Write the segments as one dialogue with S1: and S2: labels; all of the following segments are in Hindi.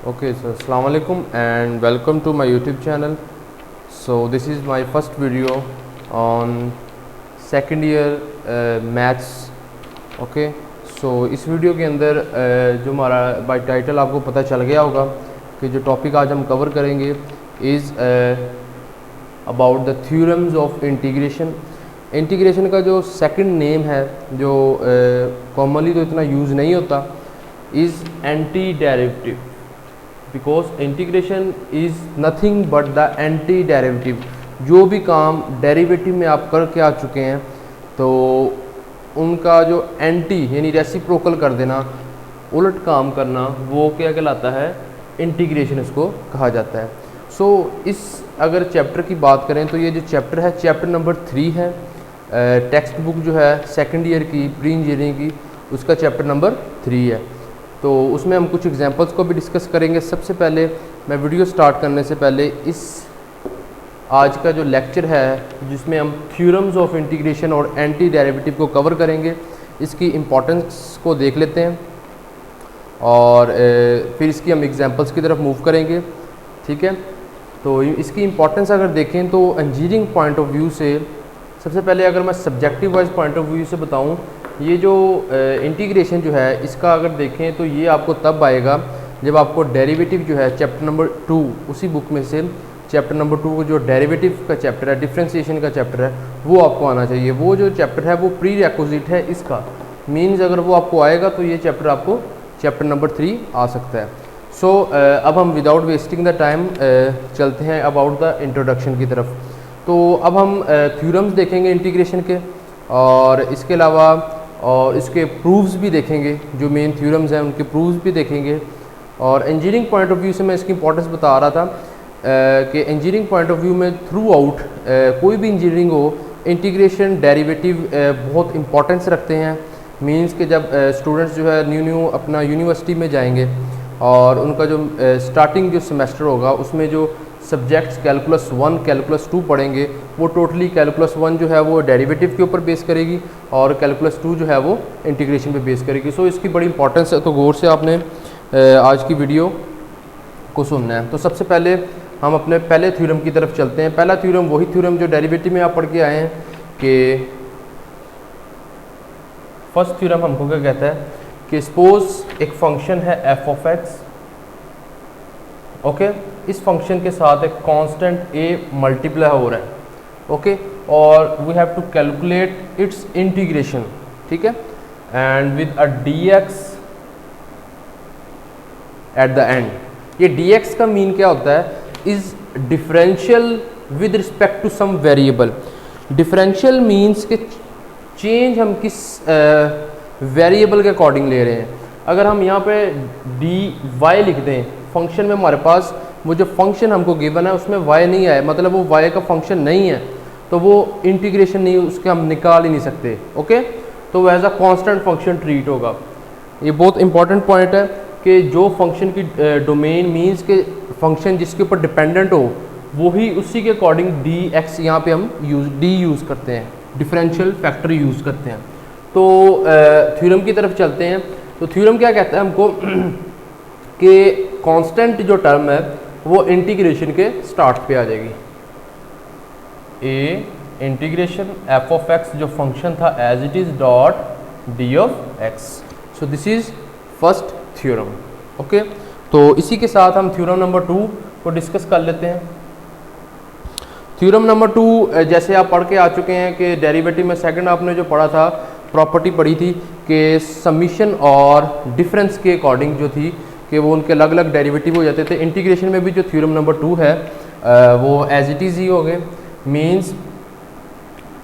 S1: Okay, so Assalamu alaikum and welcome to my YouTube channel. So this is my first video on second year maths. Okay, so इस वीडियो के अंदर जो हमारा बाय टाइटल आपको पता चल गया होगा कि जो टॉपिक आज हम कवर करेंगे is about the theorems of integration. Integration का जो सेकंड नेम है जो कॉमनली तो इतना यूज़ नहीं होता is anti derivative, because integration is nothing but the anti derivative. जो भी काम डेरिवेटिव में आप करके आ चुके हैं तो उनका जो एंटी यानी रेसिप्रोकल कर देना, उलट काम करना, वो क्या कहलाता है? इंटीग्रेशन इसको कहा जाता है। सो इस अगर चैप्टर की बात करें तो ये जो चैप्टर है चैप्टर नंबर 3 है। टेक्स्ट बुक जो है सेकंड ईयर की प्री इंजीनियरिंग की उसका चैप्टर नंबर 3 है। तो उसमें हम कुछ एग्जांपल्स को भी डिस्कस करेंगे। सबसे पहले मैं वीडियो स्टार्ट करने से पहले इस आज का जो लेक्चर है जिसमें हम थ्योरम्स ऑफ इंटीग्रेशन और एंटी डेरिवेटिव को कवर करेंगे, इसकी इम्पोर्टेंस को देख लेते हैं और फिर इसकी हम एग्जांपल्स की तरफ मूव करेंगे। ठीक है, तो इसकी इम्पोर्टेंस अगर देखें तो इंजीनियरिंग पॉइंट ऑफ व्यू से सबसे पहले अगर मैं subjective wise point of view से बताऊं, ये जो इंटीग्रेशन जो है इसका अगर देखें तो ये आपको तब आएगा जब आपको डेरिवेटिव जो है चैप्टर नंबर 2 उसी बुक में से चैप्टर नंबर 2 को जो डेरिवेटिव का चैप्टर है, डिफरेंशिएशन का चैप्टर है, वो आपको आना चाहिए। वो जो चैप्टर है वो प्री रिक्विजिट है इसका, मीन्स अगर वो आपको आएगा तो ये चैप्टर आपको चैप्टर नंबर 3 आ सकता है। सो अब हम विदाउट वेस्टिंग द टाइम चलते हैं अबाउट द इंट्रोडक्शन की तरफ। तो अब हम थ्योरम्स देखेंगे इंटीग्रेशन के और इसके अलावा और इसके प्रूफ्स भी देखेंगे, जो मेन थ्योरम्स हैं उनके प्रूफ्स भी देखेंगे। और इंजीनियरिंग पॉइंट ऑफ व्यू से मैं इसकी इंपॉर्टेंस बता रहा था कि इंजीनियरिंग पॉइंट ऑफ व्यू में थ्रू आउट कोई भी इंजीनियरिंग हो, इंटीग्रेशन डेरिवेटिव बहुत इंपॉर्टेंस रखते हैं। मींस कि जब स्टूडेंट्स जो है न्यू अपना यूनिवर्सिटी में जाएंगे और उनका जो स्टार्टिंग जो सेमेस्टर होगा उसमें जो सब्जेक्ट्स कैलकुलस 1 कैलकुलस 2 पढ़ेंगे, वो टोटली कैलकुलस 1 जो है वो डेरिवेटिव के ऊपर बेस करेगी और कैलकुलस 2 जो है वो इंटीग्रेशन पे बेस करेगी। सो इसकी बड़ी इंपॉर्टेंस है, तो गौर से आपने आज की वीडियो को सुनना है। तो सबसे पहले हम अपने पहले थ्योरम की तरफ चलते हैं। पहला थ्योरम वही थ्योरम जो डेरिवेटिव में आप पढ़ के आए हैं कि फर्स्ट थ्योरम हमको क्या कहता है कि सपोज एक फंक्शन है एफ ऑफ एक्स। ओके, इस फंक्शन के साथ एक कांस्टेंट ए मल्टीप्लाई हो रहा है। ओके, और we have to calculate its integration. ठीक है, and with a dx at the end. ये dx का मीन क्या होता है? Is differential with respect to some variable. Differential means के चेंज हम किस वेरिएबल के अकॉर्डिंग ले रहे हैं। अगर हम यहाँ पे dy लिख दें फंक्शन में, हमारे पास वो जो फंक्शन हमको गिवन है उसमें y नहीं आया, मतलब वो y का फंक्शन नहीं है, तो वो इंटीग्रेशन नहीं, उसके हम निकाल ही नहीं सकते। ओके, तो वो as a constant function treat होगा। ये बहुत इंपॉर्टेंट पॉइंट है कि जो फंक्शन की डोमेन मीन्स के फंक्शन जिसके ऊपर डिपेंडेंट हो वही उसी के अकॉर्डिंग dx यहाँ पे हम यूज़ करते हैं, डिफरेंशियल फैक्टर यूज़ करते हैं। तो थ्योरम की तरफ चलते हैं। तो थ्योरम क्या कहता है हमको कि कांस्टेंट जो टर्म है वो इंटीग्रेशन के स्टार्ट पे आ जाएगी। A integration F of x जो फंक्शन था as it is dot d of x. So this is first theorem. Okay, तो इसी के साथ हम थ्योरम नंबर 2 को डिस्कस कर लेते हैं। थ्योरम नंबर 2 जैसे आप पढ़ के आ चुके हैं कि डेरिवेटिव में सेकंड आपने जो पढ़ा था प्रॉपर्टी पढ़ी थी कि समीशन और डिफरेंस के अकॉर्डिंग जो थी कि वो उनके अलग अलग डेरिवेटिव हो जाते थे। इंटीग्रेशन में भी जो थ्योरम नंबर 2 है वो एज इट इज़ ही हो गए। मीन्स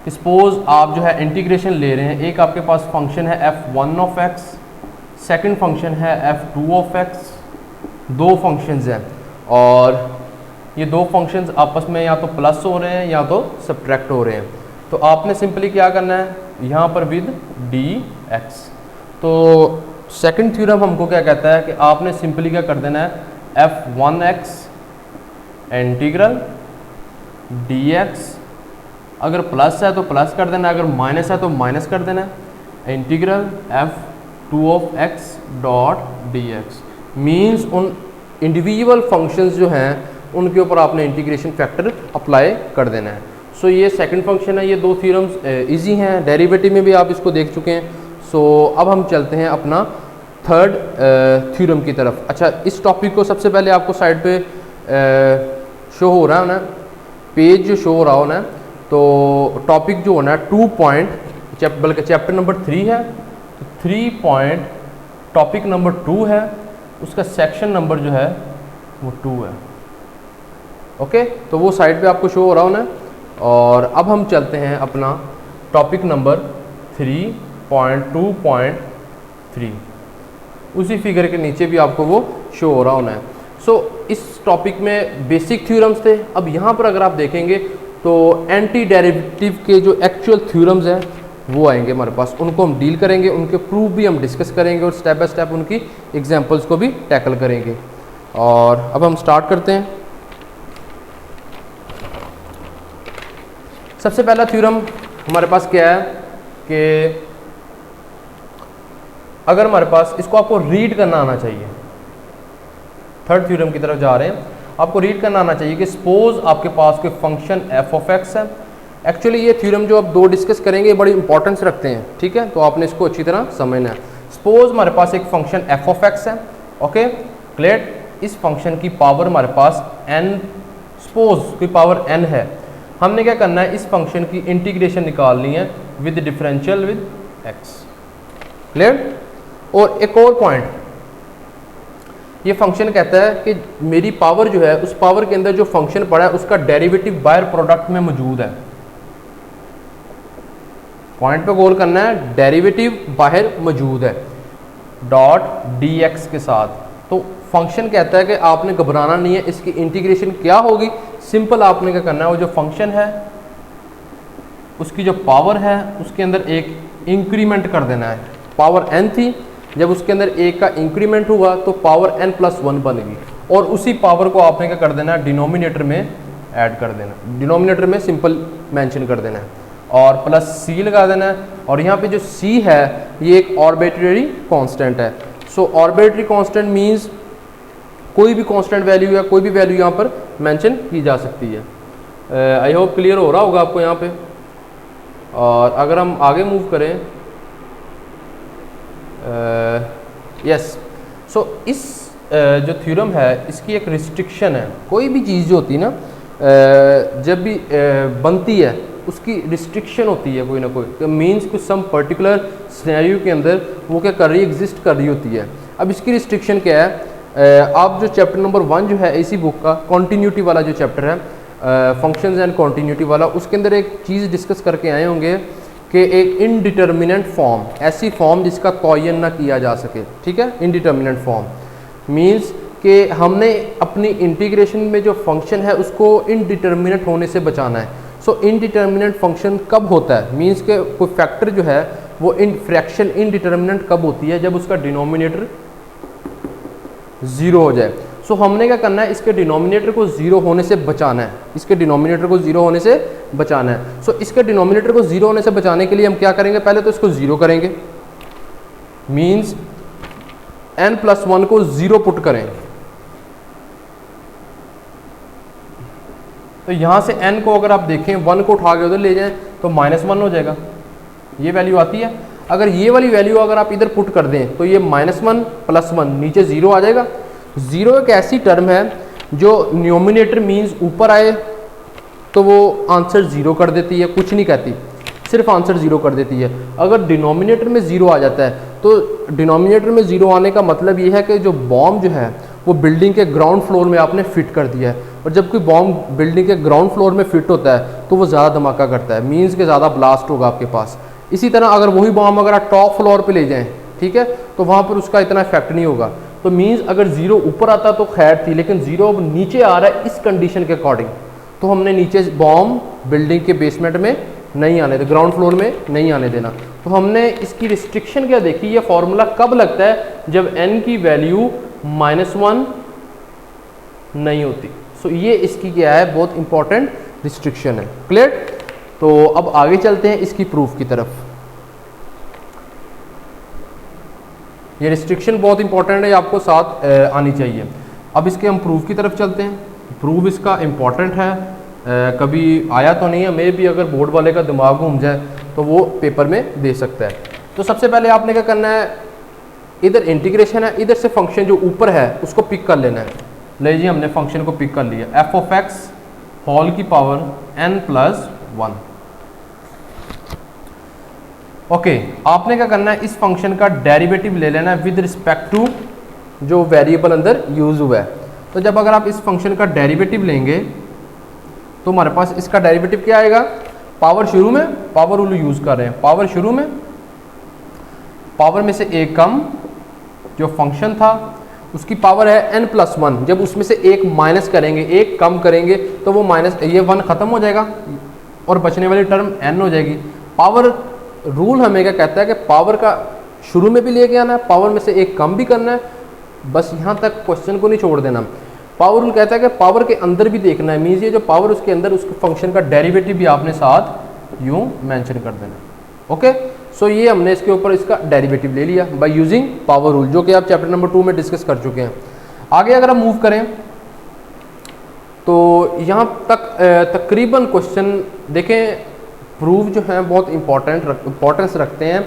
S1: सपोज आप जो है इंटीग्रेशन ले रहे हैं, एक आपके पास फंक्शन है f1 of x, second function है f2 ऑफ x, दो फंक्शंस हैं और ये दो फंक्शंस आपस में या तो प्लस हो रहे हैं या तो सब्ट्रैक्ट हो रहे हैं। तो आपने सिंपली क्या करना है यहाँ पर विद dx। तो सेकंड थ्योरम हमको क्या कहता है कि आपने सिंपली क्या कर देना है f1x इंटीग्रल dx, अगर प्लस है तो प्लस कर देना, अगर माइनस है तो माइनस कर देना, integral f2 of x dot dx। Means उन इंडिविजुअल फंक्शंस जो हैं उनके ऊपर आपने इंटीग्रेशन फैक्टर अप्लाई कर देना है। सो ये सेकंड फंक्शन है। ये दो थ्योरम्स इजी हैं, डेरिवेटिव में भी आप इसको देख चुके हैं। सो अब हम चलते हैं अपना थर्ड थ्योरम की तरफ। अच्छा, इस टॉपिक को सबसे पहले आपको साइड पे शो हो रहा है ना, पेज जो शो हो रहा हो ना, तो टॉपिक जो होना है 2 पॉइंट बल्कि चैप्टर नंबर 3 है, तो 3 पॉइंट टॉपिक नंबर 2 है, उसका सेक्शन नंबर जो है वो 2 है। ओके, तो वो साइड पे आपको शो हो रहा होना। और अब हम चलते हैं अपना टॉपिक नंबर 3.2.3, उसी फिगर के नीचे भी आपको वो शो हो रहा होना है। सो इस टॉपिक में बेसिक थ्योरम्स थे। अब यहाँ पर अगर आप देखेंगे तो एंटी डेरिवेटिव के जो एक्चुअल थ्योरम्स हैं वो आएंगे हमारे पास, उनको हम डील करेंगे, उनके प्रूफ भी हम डिस्कस करेंगे और स्टेप बाय स्टेप उनकी एग्जांपल्स को भी टैकल करेंगे। और अब हम स्टार्ट करते हैं। सबसे पहला थ्योरम हमारे पास क्या है कि अगर हमारे पास इसको आपको रीड करना आना चाहिए, थर्ड थ्योरम की तरफ जा रहे हैं, आपको रीड करना आना चाहिए कि सपोज आपके पास कोई फंक्शन एफ ऑफ एक्स है। एक्चुअली ये थ्योरम जो आप दो डिस्कस करेंगे बड़ी इंपॉर्टेंस रखते हैं, ठीक है, तो आपने इसको अच्छी तरह समझना है। सपोज हमारे पास एक फंक्शन एफ ऑफ एक्स है, ओके क्लियर। इस फंक्शन की पावर हमारे पास n, सपोज कोई पावर n है, हमने क्या करना है, इस फंक्शन की इंटीग्रेशन निकालनी है with differential with x, clear. और एक और पॉइंट, ये फंक्शन कहता है कि मेरी पावर जो है, उस पावर के अंदर जो फंक्शन पड़ा है उसका डेरिवेटिव बाहर प्रोडक्ट में मौजूद है। पॉइंट पे गोल करना है, डेरिवेटिव बाहर मौजूद है डॉट dx के साथ। तो फंक्शन कहता है कि आपने घबराना नहीं है, इसकी इंटीग्रेशन क्या होगी, सिंपल आपने क्या करना है, वो जो फंक्शन है उसकी जो पावर है उसके अंदर एक इंक्रीमेंट कर देना है। पावर n थी, जब उसके अंदर एक का इंक्रीमेंट हुआ तो पावर n+1 बन गई, और उसी पावर को आपने क्या कर देना है, डिनोमिनेटर में ऐड कर देना, डिनोमिनेटर में सिंपल मेंशन कर देना है और प्लस c लगा देना है। और यहाँ पे जो c है ये एक आर्बिट्रेरी कांस्टेंट है। सो आर्बिट्रेरी कांस्टेंट मींस कोई भी कांस्टेंट वैल्यू या कोई भी वैल्यू यहाँ पर मेंशन की जा सकती है। आई होप क्लियर हो रहा होगा आपको यहाँ पे। और अगर हम आगे मूव करें, यस, सो इस जो थ्योरम है इसकी एक रिस्ट्रिक्शन है। कोई भी चीज़ जो होती है ना, जब भी बनती है उसकी रिस्ट्रिक्शन होती है कोई ना कोई, मींस कुछ सम पर्टिकुलर सिनेरियो के अंदर वो क्या कर रही है, एग्जिस्ट कर रही होती है। अब इसकी रिस्ट्रिक्शन क्या है, आप जो चैप्टर नंबर 1 जो है इसी बुक का कॉन्टीन्यूटी वाला जो चैप्टर है, फंक्शंस एंड कॉन्टीन्यूटी वाला, उसके अंदर एक चीज़ डिस्कस करके आए होंगे कि एक इनडिटर्मिनेंट फॉर्म, ऐसी फॉर्म जिसका कॉइन ना किया जा सके, ठीक है। इनडिटर्मिनेंट फॉर्म मींस कि हमने अपनी इंटीग्रेशन में जो फंक्शन है उसको इनडिटर्मिनेंट होने से बचाना है। सो इनडिटर्मिनेंट फंक्शन कब होता है, मींस के कोई फैक्टर जो है वो फ्रैक्शन इनडिटर्मिनेंट कब होती है, जब उसका डिनोमिनेटर 0 हो जाए। सो हमने क्या करना है, इसके डिनोमिनेटर को 0 होने से बचाना है, इसके डिनोमिनेटर को 0 होने से बचाना है। सो इसके डिनोमिनेटर को 0 होने से बचाने के लिए हम क्या करेंगे, पहले तो इसको 0 करेंगे, मींस n+1 को 0 पुट करें। तो यहाँ से n को अगर आप देखें 1 को उठा के उधर ले जाएं तो -1 हो जाएगा, ये वैल्यू आती है। अगर ये वाली वैल्यू अगर आप इधर पुट कर दें तो ये -1 + 1 नीचे 0 आ जाएगा। 0 एक ऐसी टर्म है जो न्यूमिनेटर मींस ऊपर आए तो वो आंसर 0 कर देती है, कुछ नहीं कहती, सिर्फ आंसर 0 कर देती है। अगर डिनोमिनेटर में 0 आ जाता है तो डिनोमिनेटर में 0 आने का मतलब ये है कि जो बॉम्ब जो है वो बिल्डिंग के ग्राउंड फ्लोर में आपने फिट कर दिया है, और जब कोई बॉम्ब बिल्डिंग के ग्राउंड फ्लोर में फिट होता है तो वो ज़्यादा धमाका करता है, मींस के ज़्यादा ब्लास्ट होगा आपके पास। इसी तरह अगर वही बॉम्ब अगर आप टॉप फ्लोर पे ले जाएं, ठीक है, तो वहाँ पर उसका इतना इफेक्ट नहीं होगा। तो मींस अगर 0 ऊपर आता तो खैर थी, लेकिन 0 अब नीचे आ रहा है इस कंडीशन के अकॉर्डिंग, तो हमने नीचे बॉम्ब बिल्डिंग के बेसमेंट में नहीं आने देना, ग्राउंड फ्लोर में नहीं आने देना। तो हमने इसकी रिस्ट्रिक्शन क्या देखी, ये फॉर्मूला कब लगता है, जब n की वैल्यू -1 नहीं होती। सो ये इसकी क्या है, बहुत इंपॉर्टेंट रिस्ट्रिक्शन है, क्लियर। तो अब आगे चलते हैं इसकी प्रूफ की तरफ। ये रिस्ट्रिक्शन बहुत इंपॉर्टेंट है, आपको साथ आनी चाहिए। अब इसके हम प्रूफ की तरफ चलते हैं। प्रूफ इसका इम्पॉर्टेंट है, कभी आया तो नहीं है, मे भी अगर बोर्ड वाले का दिमाग घूम जाए तो वो पेपर में दे सकता है। तो सबसे पहले आपने क्या करना है, इधर इंटीग्रेशन है, इधर से फंक्शन जो ऊपर है उसको पिक कर लेना है। ले जी हमने फंक्शन को पिक कर लिया, एफ ऑफ एक्स होल की पावर n+1। ओके, आपने क्या करना है, इस फंक्शन का डेरिवेटिव ले लेना है विद रिस्पेक्ट टू जो वेरिएबल अंदर यूज हुआ है। तो जब अगर आप इस फंक्शन का डेरिवेटिव लेंगे तो हमारे पास इसका डेरिवेटिव क्या आएगा, पावर शुरू में, पावर रूल यूज कर रहे हैं, पावर शुरू में, पावर में से एक कम, जो फंक्शन था उसकी पावर है n+1, जब उसमें से एक माइनस करेंगे, एक कम करेंगे तो वो माइनस, ये 1 खत्म हो जाएगा और बचने वाली टर्म n हो जाएगी। पावर रूल हमें क्या कहता है कि पावर का शुरू में भी लेके आना है, पावर में से एक कम भी करना है, बस यहाँ तक क्वेश्चन को नहीं छोड़ देना। पावर रूल कहता है कि पावर के अंदर भी देखना है, मीन्स ये जो पावर उसके अंदर उसके फंक्शन का डेरिवेटिव भी आपने साथ यूं मेंशन कर देना। ओके, सो ये हमने इसके ऊपर इसका डेरिवेटिव ले लिया बाय यूजिंग पावर रूल, जो कि आप चैप्टर नंबर 2 में डिस्कस कर चुके हैं। आगे अगर हम मूव करें तो यहाँ तक तकरीबन क्वेश्चन देखें, प्रूफ जो है बहुत इंपॉर्टेंस रखते हैं।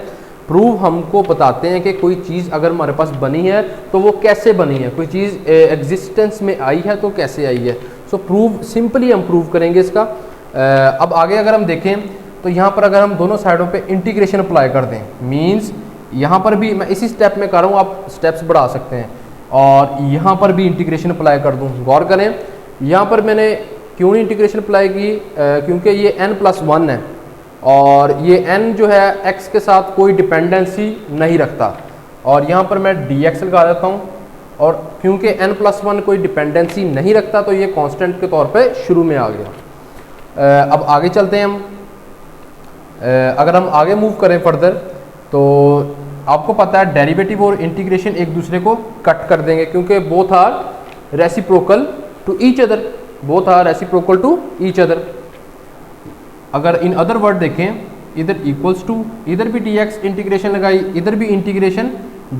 S1: प्रूफ हमको बताते हैं कि कोई चीज़ अगर हमारे पास बनी है तो वो कैसे बनी है, कोई चीज़ एग्जिस्टेंस में आई है तो कैसे आई है। सो प्रूफ सिंपली हम प्रूव करेंगे इसका। अब आगे अगर हम देखें तो यहाँ पर अगर हम दोनों साइडों पे इंटीग्रेशन अप्लाई कर दें, मींस यहाँ पर भी मैं इसी स्टेप में कर रहा हूँ, आप स्टेप्स बढ़ा सकते हैं, और यहाँ पर भी इंटीग्रेशन अप्लाई कर दूँ। गौर करें यहाँ पर मैंने क्यों इंटीग्रेशन अप्लाई की, क्योंकि ये n+1 है और ये n जो है x के साथ कोई डिपेंडेंसी नहीं रखता, और यहाँ पर मैं dx लगा देता हूँ, और क्योंकि n+1 कोई डिपेंडेंसी नहीं रखता तो ये कांस्टेंट के तौर पे शुरू में आ गया। अब आगे चलते हैं हम। अगर हम आगे मूव करें फर्दर तो आपको पता है डेरिवेटिव और इंटीग्रेशन एक दूसरे को कट कर देंगे, क्योंकि both are reciprocal to each other, both are reciprocal to each other. अगर इन अदर वर्ड देखें, इधर इक्वल्स टू, इधर भी dx इंटीग्रेशन लगाई, इधर भी इंटीग्रेशन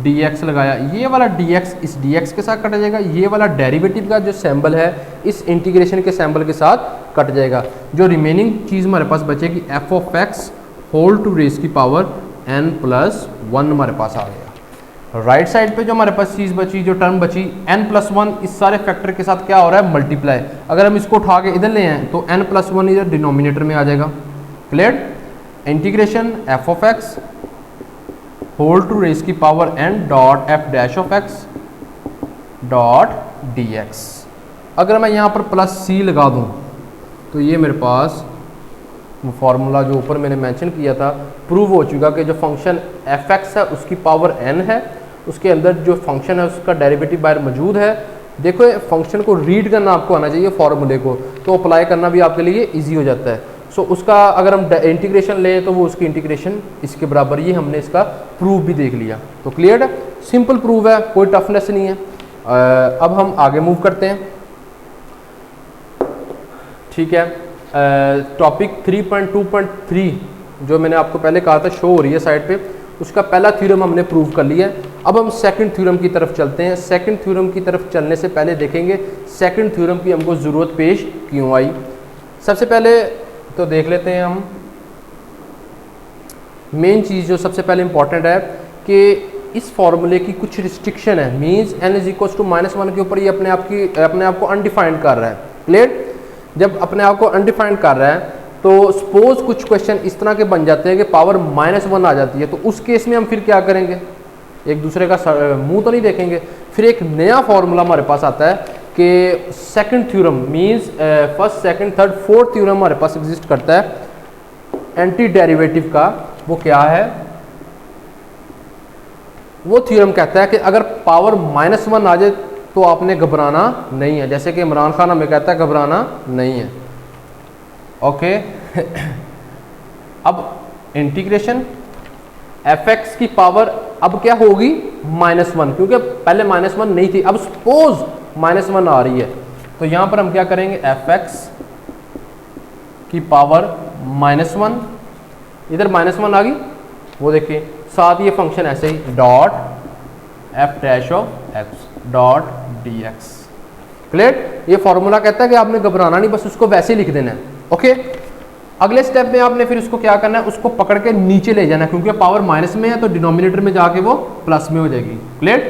S1: dx लगाया, ये वाला dx इस dx के साथ कट जाएगा, ये वाला डेरिवेटिव का जो सिंबल है इस इंटीग्रेशन के सिंबल के साथ कट जाएगा। जो रिमेनिंग चीज़ हमारे पास बचेगी f of x whole to raise की पावर n+1 हमारे पास आ गया। राइट साइड पे जो हमारे पास चीज़ बची, जो टर्म बची n+1, इस सारे फैक्टर के साथ क्या हो रहा है, मल्टीप्लाई। अगर हम इसको उठा के इधर ले आए तो n+1 इधर डिनोमिनेटर में आ जाएगा। Clear, integration F of x whole to raise की power n dot F dash of X dot dx। अगर मैं यहाँ पर +c लगा दूँ तो ये मेरे पास वो फार्मूला जो ऊपर मैंने मेंशन किया था प्रूव हो चुका कि जो फंक्शन एफ एक्स है उसकी पावर n है, उसके अंदर जो फंक्शन है उसका डेरिवेटिव बाहर मौजूद है। देखो फंक्शन को रीड करना आपको आना चाहिए फार्मूले को, तो अप्लाई करना भी आपके लिए इजी हो जाता है। सो उसका अगर हम इंटीग्रेशन लें तो वो उसकी इंटीग्रेशन इसके बराबर, ये हमने इसका प्रूफ भी देख लिया। तो क्लियर है, सिंपल प्रूफ है, कोई टफनेस नहीं है। अब हम आगे मूव करते हैं। ठीक है, टॉपिक 3.2.3 जो मैंने आपको पहले कहा था शो हो रही है साइड पे, उसका पहला थ्योरम हमने प्रूव कर लिया है। अब हम सेकंड थ्योरम की तरफ चलते हैं। सेकंड थ्योरम की तरफ चलने से पहले देखेंगे सेकंड थ्योरम की हमको ज़रूरत पेश क्यों आई। सबसे पहले तो देख लेते हैं हम मेन चीज़ जो सबसे पहले इंपॉर्टेंट है कि इस फॉर्मूले की कुछ रिस्ट्रिक्शन है, मीन्स n = -1 के ऊपर ये अपने आप को अनडिफाइंड कर रहा है। क्लियर, जब अपने आप को अनडिफाइंड कर रहा है तो सपोज कुछ क्वेश्चन इस तरह के बन जाते हैं कि पावर -1 आ जाती है, तो उस केस में हम फिर क्या करेंगे, एक दूसरे का मुंह तो नहीं देखेंगे। फिर एक नया फॉर्मूला हमारे पास आता है कि second theorem means first second third fourth theorem हमारे पास एग्जिस्ट करता है एंटी डेरिवेटिव का। वो क्या है, वो थ्योरम कहता है कि अगर पावर -1 आ जाए तो आपने घबराना नहीं है, जैसे कि इमरान खान हमें कहता है घबराना नहीं है। ओके अब इंटीग्रेशन एफ एक्स की पावर अब क्या होगी -1, क्योंकि पहले -1 नहीं थी, अब सपोज -1 आ रही है, तो यहां पर हम क्या करेंगे, एफ एक्स की पावर -1, इधर -1 आ गई, वो देखिए साथ ये फंक्शन ऐसे ही dot F dash of X dot D X. Clear. ये फॉर्मूला कहता है कि आपने घबराना नहीं, बस उसको वैसे लिख देना है। ओके, अगले स्टेप में आपने फिर उसको क्या करना है, उसको पकड़ के नीचे ले जाना है, क्योंकि पावर माइनस में है तो डिनोमिनेटर में जाके वो प्लस में हो जाएगी। क्लियर।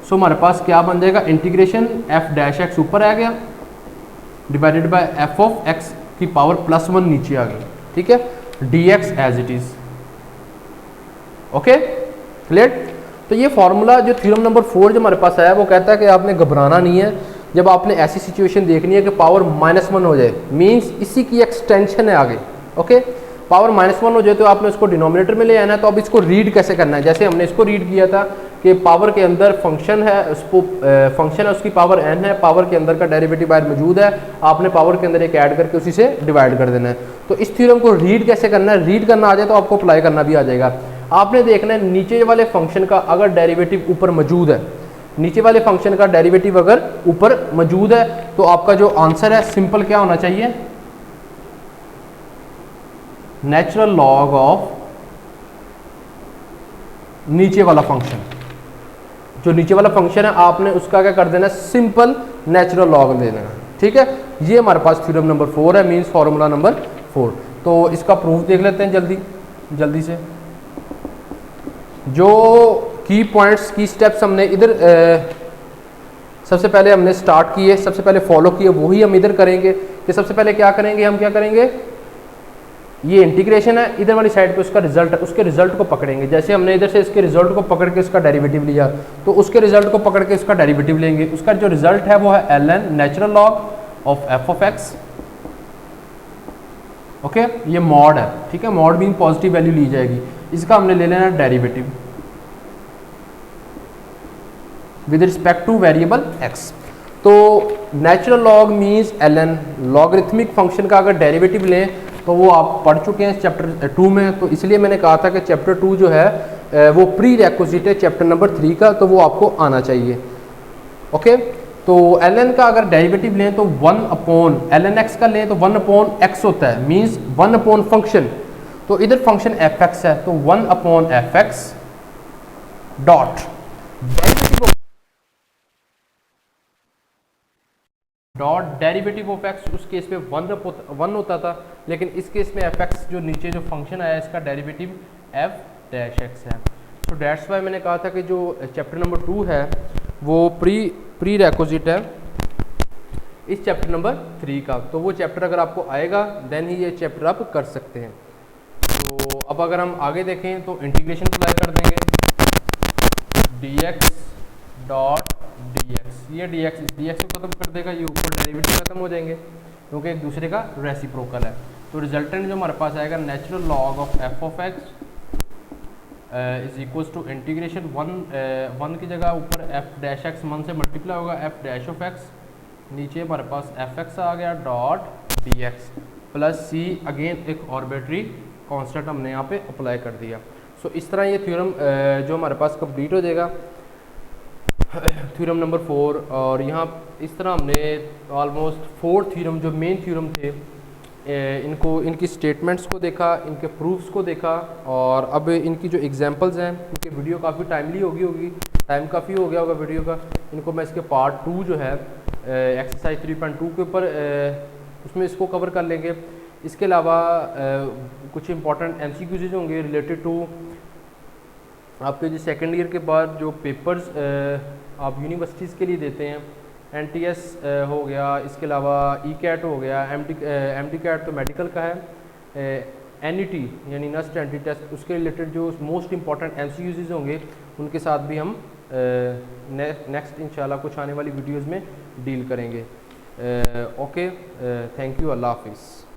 S1: सो हमारे पास क्या बन जाएगा, इंटीग्रेशन एफ डैश एक्स ऊपर आ गया divided by f of x की पावर +1 नीचे आ गई। ठीक है, d x as it is. Okay, clear. तो ये फॉर्मूला जो थ्योरम नंबर 4 जो हमारे पास आया वो कहता है कि आपने घबराना नहीं है जब आपने ऐसी सिचुएशन देखनी है कि पावर -1 हो जाए, मींस इसी की एक्सटेंशन है आगे। ओके, पावर -1 हो जाए तो आपने उसको डिनोमिनेटर में ले आना है। तो अब इसको रीड कैसे करना है, जैसे हमने इसको रीड किया था कि पावर के अंदर फंक्शन है, उसको फंक्शन है, उसकी पावर n है, पावर के अंदर का डेरिवेटिव बाहर मौजूद है, आपने पावर के अंदर एक ऐड करके उसी से डिवाइड कर देना है। तो इस थ्योरम को रीड कैसे करना है, रीड करना आ जाए तो आपको अप्लाई करना भी आ जाएगा। आपने देखना है नीचे वाले फंक्शन का अगर डेरिवेटिव ऊपर मौजूद है, नीचे वाले फंक्शन का डेरिवेटिव अगर ऊपर मौजूद है तो आपका जो आंसर है सिंपल क्या होना चाहिए, नेचुरल लॉग ऑफ नीचे वाला फंक्शन। जो नीचे वाला फंक्शन है आपने उसका क्या कर देना, सिंपल नेचुरल लॉग ले लेना। ठीक है, ये हमारे पास थ्योरम नंबर 4 है, मींस फॉर्मूला नंबर 4। तो इसका प्रूफ देख लेते हैं जल्दी से। जो की पॉइंट्स की स्टेप्स हमने इधर सबसे पहले हमने स्टार्ट किए, सबसे पहले फॉलो किए, वही हम इधर करेंगे। कि सबसे पहले क्या करेंगे, हम क्या करेंगे, ये इंटीग्रेशन है, इधर वाली साइड पे उसका रिजल्ट है, उसके रिजल्ट को पकड़ेंगे। जैसे हमने इधर से इसके रिजल्ट को पकड़ के इसका डेरिवेटिव लिया, तो उसके रिजल्ट को पकड़ के इसका डेरिवेटिव लेंगे। उसका जो रिजल्ट है वो है ln natural log of f of x. Okay, ये मॉड है। ठीक है, मॉड भी पॉजिटिव वैल्यू ली जाएगी, इसका हमने ले लेना derivative with respect two variable x। तो natural log means ln, logarithmic function का अगर डेरिवेटिव लें तो वो आप पढ़ चुके हैं चैप्टर 2 में, तो इसलिए मैंने कहा था कि चैप्टर 2 जो है वो प्री रेक्विजिट है चैप्टर नंबर 3 का, तो वो आपको आना चाहिए। ओके, तो ln का अगर डेरिवेटिव लें तो 1 ln x का लें तो 1/x होता है, मींस 1 फंक्शन। तो इधर फंक्शन fx है तो 1/fx dot derivative of x। उस केस में 1 होता था, लेकिन इस केस में fx जो नीचे जो फंक्शन आया इसका डेरिवेटिव f डैश x है। सो दैट्स वाई मैंने कहा था कि जो चैप्टर नंबर 2 है वो प्री रेक्विजिट है इस चैप्टर नंबर 3 का। तो वो चैप्टर अगर आपको आएगा देन ही ये चैप्टर आप कर सकते हैं। तो अब अगर हम आगे देखें तो इंटीग्रेशन अप्लाई कर देंगे, dx डॉट dx, ये dx इस dx को खत्म कर देगा, ये ऊपर डेरिवेटिव खत्म हो जाएंगे क्योंकि एक दूसरे का रेसिप्रोकल है। तो रिजल्टेंट जो हमारे पास आएगा natural log of f of x is equals to integration 1 की जगह ऊपर एफ डैश एक्स 1 से मल्टीप्लाई होगा एफ डैश ऑफ एक्स, नीचे हमारे पास एफ एक्स आ गया डॉट डी एक्स प्लस सी, अगेन एक आर्बिट्री कांस्टेंट हमने यहाँ पे अप्लाई कर दिया। सो इस तरह ये थ्योरम जो हमारे पास कंप्लीट हो जाएगा, थ्योरम नंबर 4। और यहाँ इस तरह हमने ऑलमोस्ट 4 थ्योरम जो मेन थ्योरम थे इनकी स्टेटमेंट्स को देखा, इनके प्रूफ्स को देखा, और अब इनकी जो एग्जांपल्स हैं, इनकी वीडियो काफ़ी टाइमली होगी, टाइम काफ़ी हो गया होगा वीडियो का। इनको मैं इसके पार्ट 2 जो है एक्सरसाइज 3.2 के ऊपर उसमें इसको कवर कर लेंगे। इसके अलावा कुछ इंपॉर्टेंट MCQs होंगे रिलेटेड टू आपके जो सेकेंड ईयर के बाद जो पेपर्स आप यूनिवर्सिटीज़ के लिए देते हैं, NTS हो गया, इसके अलावा ECAT हो गया, MD-CAT तो मेडिकल का है, NET यानी नस्ट एंट्री टेस्ट, उसके रिलेटेड जो मोस्ट इंपॉर्टेंट MCQs होंगे उनके साथ भी हम नेक्स्ट इंशाल्लाह कुछ आने वाली वीडियोज़ में डील करेंगे। ओके, थैंक यू, अल्लाह हाफिज़।